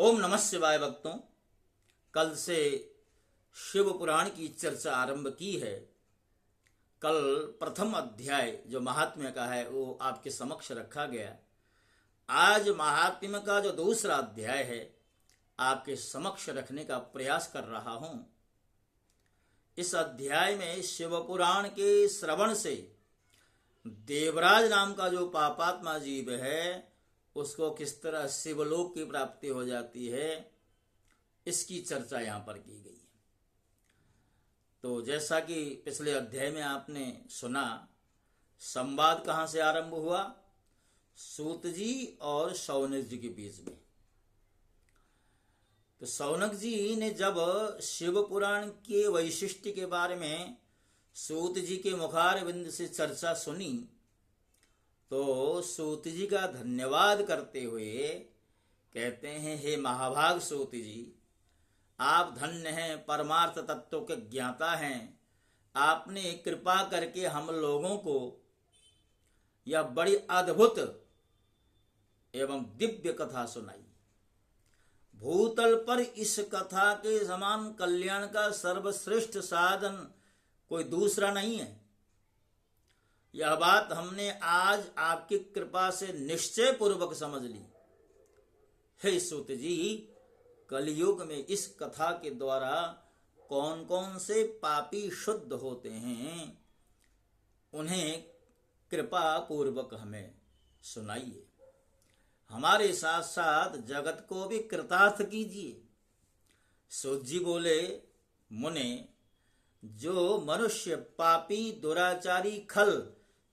ओम नमः शिवाय भक्तों, कल से शिव पुराण की चर्चा आरंभ की है। कल प्रथम अध्याय जो महात्म्य का है वो आपके समक्ष रखा गया। आज महात्म्य का जो दूसरा अध्याय है आपके समक्ष रखने का प्रयास कर रहा हूं। इस अध्याय में शिव पुराण के श्रवण से देवराज नाम का जो पापात्मा जीव है उसको किस तरह शिवलोक की प्राप्ति हो जाती है, इसकी चर्चा यहां पर की गई है। तो जैसा कि पिछले अध्याय में आपने सुना, संवाद कहां से आरंभ हुआ? सूत जी और शौनक जी के बीच में। तो शौनक जी ने जब शिव पुराण के वैशिष्ट्य के बारे में सूत जी के मुखारविंद से चर्चा सुनी तो सूत जी का धन्यवाद करते हुए कहते हैं, हे महाभाग सूत जी, आप धन्य हैं, परमार्थ तत्व के ज्ञाता हैं। आपने कृपा करके हम लोगों को यह बड़ी अद्भुत एवं दिव्य कथा सुनाई। भूतल पर इस कथा के समान कल्याण का सर्वश्रेष्ठ साधन कोई दूसरा नहीं है। यह बात हमने आज आपकी कृपा से निश्चय पूर्वक समझ ली। हे सूत जी, कलयुग में इस कथा के द्वारा कौन कौन से पापी शुद्ध होते हैं, उन्हें कृपा पूर्वक हमें सुनाइए। हमारे साथ साथ जगत को भी कृतार्थ कीजिए। सूत जी बोले, मुने, जो मनुष्य पापी, दुराचारी, खल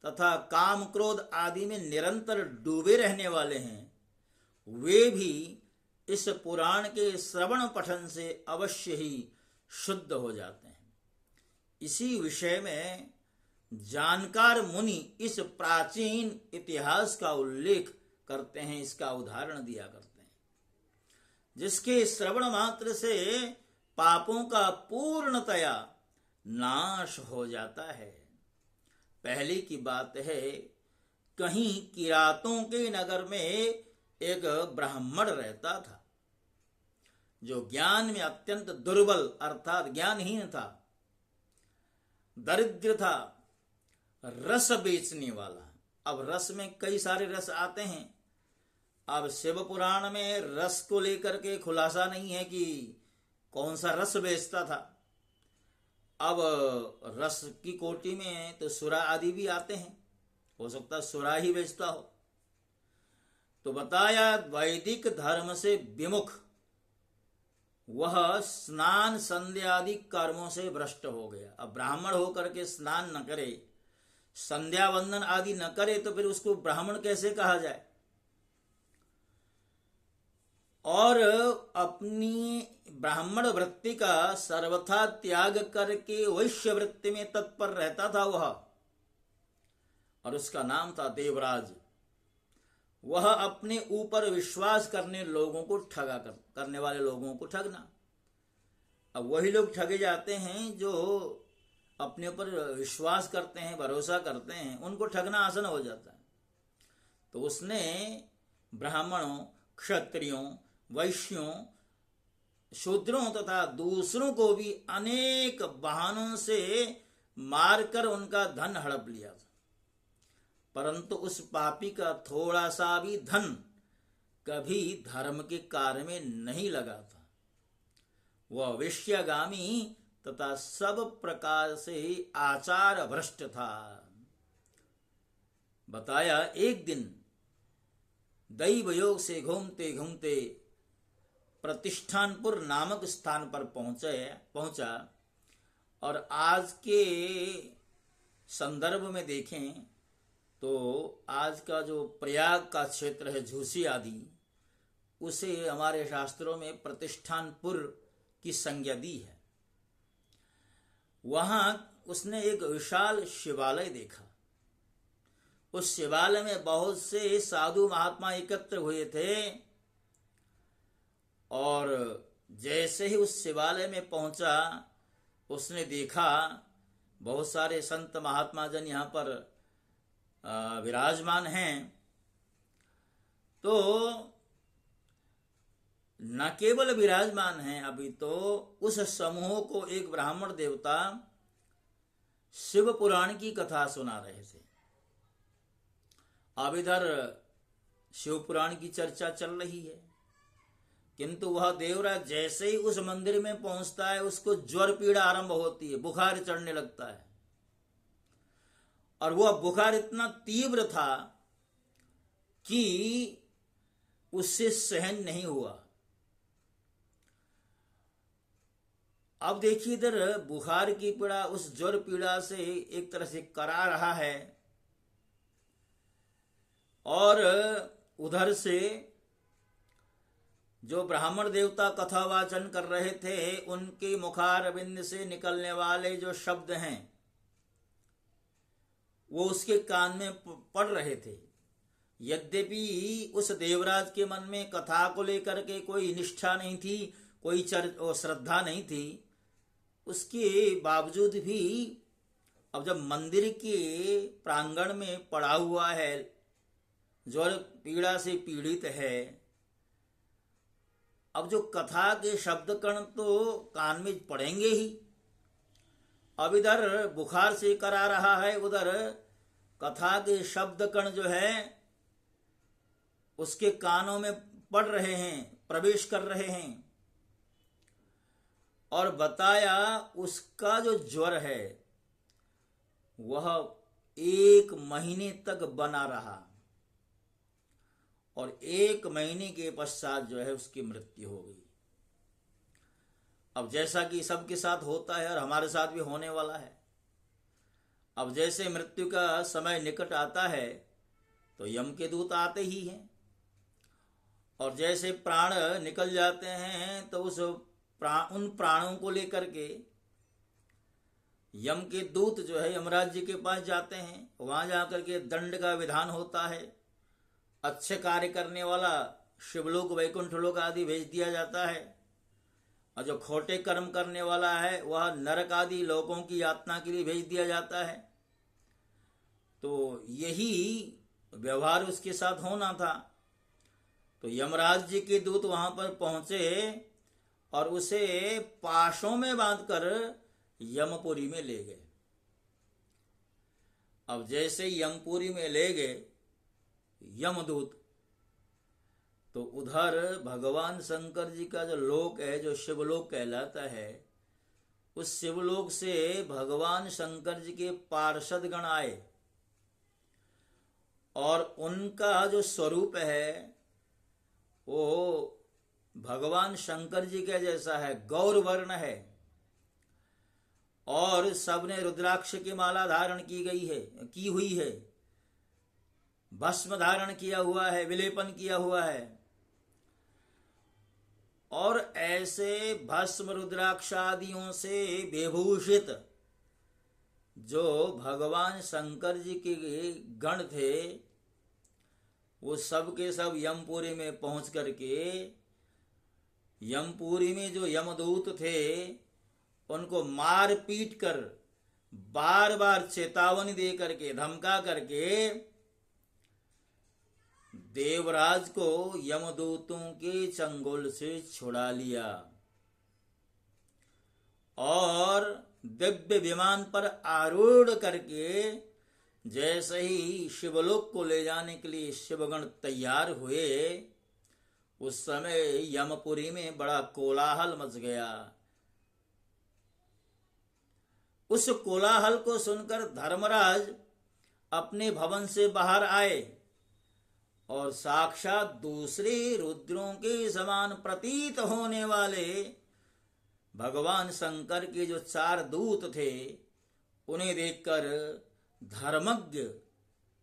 तथा काम क्रोध आदि में निरंतर डूबे रहने वाले हैं, वे भी इस पुराण के श्रवण पठन से अवश्य ही शुद्ध हो जाते हैं। इसी विषय में जानकार मुनि इस प्राचीन इतिहास का उल्लेख करते हैं, इसका उदाहरण दिया करते हैं, जिसके श्रवण मात्र से पापों का पूर्णतया नाश हो जाता है। पहले की बात है, कहीं किरातों के नगर में एक ब्राह्मण रहता था जो ज्ञान में अत्यंत दुर्बल अर्थात ज्ञानहीन था, दरिद्र था, रस बेचने वाला। अब रस में कई सारे रस आते हैं। अब शिव पुराण में रस को लेकर के खुलासा नहीं है कि कौन सा रस बेचता था। अब रस की कोटि में तो सुरा आदि भी आते हैं, हो सकता है सुरा ही बेचता हो। तो बताया, वैदिक धर्म से विमुख वह स्नान संध्या आदि कर्मों से भ्रष्ट हो गया। अब ब्राह्मण होकर के स्नान न करे, संध्या वंदन आदि न करे, तो फिर उसको ब्राह्मण कैसे कहा जाए? और अपनी ब्राह्मण वृत्ति का सर्वथा त्याग करके वैश्य वृत्ति में तत्पर रहता था वह, और उसका नाम था देवराज। वह अपने ऊपर विश्वास करने लोगों को करने वाले लोगों को ठगना। अब वही लोग ठगे जाते हैं जो अपने ऊपर विश्वास करते हैं, भरोसा करते हैं, उनको ठगना आसान हो जाता है। तो उसने ब्राह्मणों, क्षत्रियों, वैश्यों, शूद्रों तथा दूसरों को भी अनेक बहानों से मारकर उनका धन हड़प लिया था। परंतु उस पापी का थोड़ा सा भी धन कभी धर्म के कार्य में नहीं लगा था। वह विषयगामी तथा सब प्रकार से आचार भ्रष्ट था। बताया, एक दिन दैव योग से घूमते घूमते प्रतिष्ठानपुर नामक स्थान पर पहुंचा। और आज के संदर्भ में देखें तो आज का जो प्रयाग का क्षेत्र है, झूसी आदि, उसे हमारे शास्त्रों में प्रतिष्ठानपुर की संज्ञा दी है। वहां उसने एक विशाल शिवालय देखा। उस शिवालय में बहुत से साधु महात्मा एकत्र हुए थे, और जैसे ही उस शिवालय में पहुंचा उसने देखा बहुत सारे संत महात्मा जन यहाँ पर विराजमान हैं। तो न केवल विराजमान हैं, अभी तो उस समूह को एक ब्राह्मण देवता शिव पुराण की कथा सुना रहे थे। अब इधर शिव पुराण की चर्चा चल रही है, किंतु वह देवराज जैसे ही उस मंदिर में पहुंचता है उसको ज्वर पीड़ा आरंभ होती है, बुखार चढ़ने लगता है। और वह बुखार इतना तीव्र था कि उससे सहन नहीं हुआ। अब देखिए इधर बुखार की पीड़ा उस ज्वर पीड़ा से एक तरह से करा रहा है, और उधर से जो ब्राह्मण देवता कथावाचन कर रहे थे उनके मुखारविंद से निकलने वाले जो शब्द हैं वो उसके कान में पड़ रहे थे। यद्यपि उस देवराज के मन में कथा को लेकर के कोई निष्ठा नहीं थी, कोई श्रद्धा नहीं थी, उसके बावजूद भी अब जब मंदिर के प्रांगण में पड़ा हुआ है, ज्वर पीड़ा से पीड़ित है, अब जो कथा के शब्द कण तो कान में पड़ेंगे ही। अब इधर बुखार से करा रहा है, उधर कथा के शब्द कण जो है उसके कानों में पड़ रहे हैं, प्रवेश कर रहे हैं। और बताया उसका जो ज्वर है वह 1 महीने तक बना रहा, और 1 महीने के पश्चात जो है उसकी मृत्यु हो गई। अब जैसा कि सबके साथ होता है और हमारे साथ भी होने वाला है, अब जैसे मृत्यु का समय निकट आता है तो यम के दूत आते ही हैं, और जैसे प्राण निकल जाते हैं तो उन प्राणों को लेकर के यम के दूत जो है यमराज जी के पास जाते हैं। वहां जाकर के दंड का विधान होता है, अच्छे कार्य करने वाला शिवलोक वैकुंठ लोक आदि भेज दिया जाता है, और जो खोटे कर्म करने वाला है वह नरक आदि लोकों की यातना के लिए भेज दिया जाता है। तो यही व्यवहार उसके साथ होना था। तो यमराज जी के दूत वहां पर पहुंचे और उसे पाशों में बांधकर यमपुरी में ले गए। अब जैसे यमपुरी में ले गए यमदूत, तो उधर भगवान शंकर जी का जो लोक है, जो शिवलोक कहलाता है, उस शिवलोक से भगवान शंकर जी के पार्षद गण आए, और उनका जो स्वरूप है वो भगवान शंकर जी के जैसा है, गौर वर्ण है, और सबने रुद्राक्ष की माला धारण की हुई है, भस्म धारण किया हुआ है, विलेपन किया हुआ है, और ऐसे भस्म रुद्राक्ष आदियों से विभूषित जो भगवान शंकर जी के गण थे वो सब के सब यमपुरी में पहुंच करके यमपुरी में जो यमदूत थे उनको मार पीट कर बार बार चेतावनी दे करके धमका करके देवराज को यमदूतों के चंगुल से छुड़ा लिया, और दिव्य विमान पर आरूढ़ करके जैसे ही शिवलोक को ले जाने के लिए शिवगण तैयार हुए, उस समय यमपुरी में बड़ा कोलाहल मच गया। उस कोलाहल को सुनकर धर्मराज अपने भवन से बाहर आए, और साक्षात दूसरे रुद्रों के समान प्रतीत होने वाले भगवान शंकर के जो 4 दूत थे उन्हें देखकर धर्मज्ञ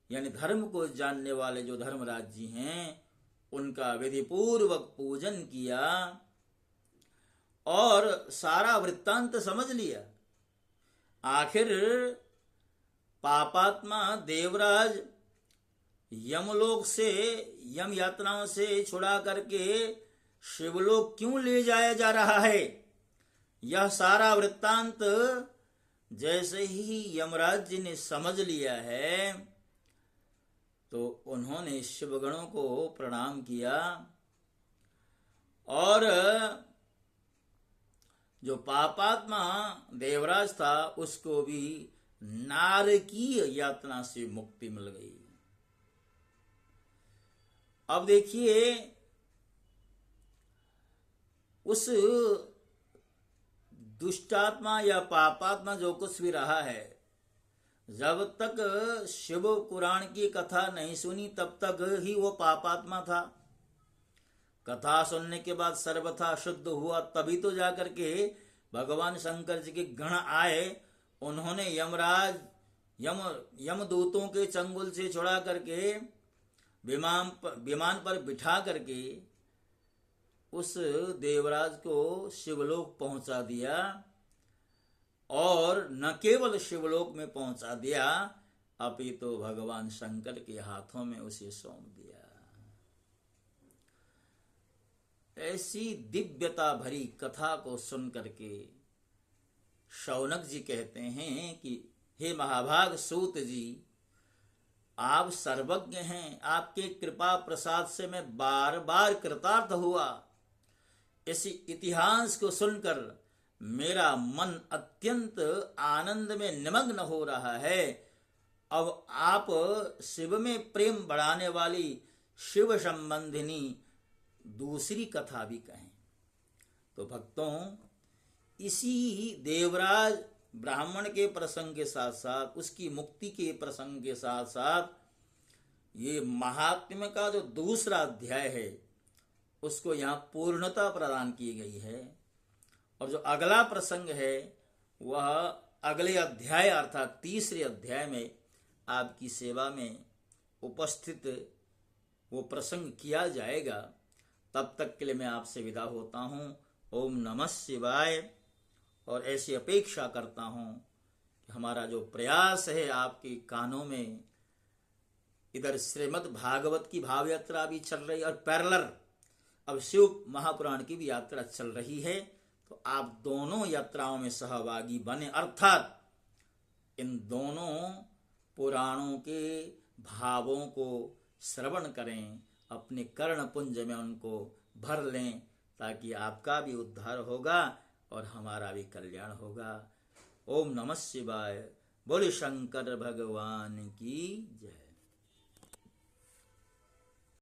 यानी धर्म को जानने वाले जो धर्मराज जी हैं उनका विधिपूर्वक पूजन किया और सारा वृत्तांत समझ लिया। आखिर पापात्मा देवराज यमलोक से यम यातनाओं से छुड़ा करके शिवलोक क्यों ले जाया जा रहा है, यह सारा वृत्तांत जैसे ही यमराज जी ने समझ लिया है तो उन्होंने शिवगणों को प्रणाम किया और जो पापात्मा देवराज था उसको भी नारकीय यातना से मुक्ति मिल गई। अब देखिए, उस दुष्टात्मा या पापात्मा जो कुछ भी रहा है, जब तक शिव पुराण की कथा नहीं सुनी तब तक ही वो पापात्मा था। कथा सुनने के बाद सर्वथा शुद्ध हुआ, तभी तो जाकर के भगवान शंकर जी के गण आए। उन्होंने यमराज यमदूतों के चंगुल से छुड़ा करके विमान पर बिठा करके उस देवराज को शिवलोक पहुंचा दिया, और न केवल शिवलोक में पहुंचा दिया, अपितु तो भगवान शंकर के हाथों में उसे सौंप दिया। ऐसी दिव्यता भरी कथा को सुन करके शौनक जी कहते हैं कि हे महाभाग सूत जी, आप सर्वज्ञ हैं, आपके कृपा प्रसाद से मैं बार बार कृतार्थ हुआ। इस इतिहास को सुनकर मेरा मन अत्यंत आनंद में निमग्न हो रहा है। अब आप शिव में प्रेम बढ़ाने वाली शिव संबंधिनी दूसरी कथा भी कहें। तो भक्तों, इसी देवराज ब्राह्मण के प्रसंग के साथ साथ, उसकी मुक्ति के प्रसंग के साथ साथ, ये महात्म्य का जो दूसरा अध्याय है उसको यहाँ पूर्णता प्रदान की गई है। और जो अगला प्रसंग है वह अगले अध्याय अर्थात तीसरे अध्याय में आपकी सेवा में उपस्थित वो प्रसंग किया जाएगा। तब तक के लिए मैं आपसे विदा होता हूँ। ओम नमः शिवाय। और ऐसी अपेक्षा करता हूँ कि हमारा जो प्रयास है आपके कानों में, इधर श्रीमद् भागवत की भाव यात्रा भी चल रही है और पैरेलल अब शिव महापुराण की भी यात्रा चल रही है, तो आप दोनों यात्राओं में सहभागी बने, अर्थात इन दोनों पुराणों के भावों को श्रवण करें, अपने कर्ण पुंज में उनको भर लें, ताकि आपका भी उद्धार होगा और हमारा भी कल्याण होगा। ओम नमः शिवाय। बोले शंकर भगवान की जय।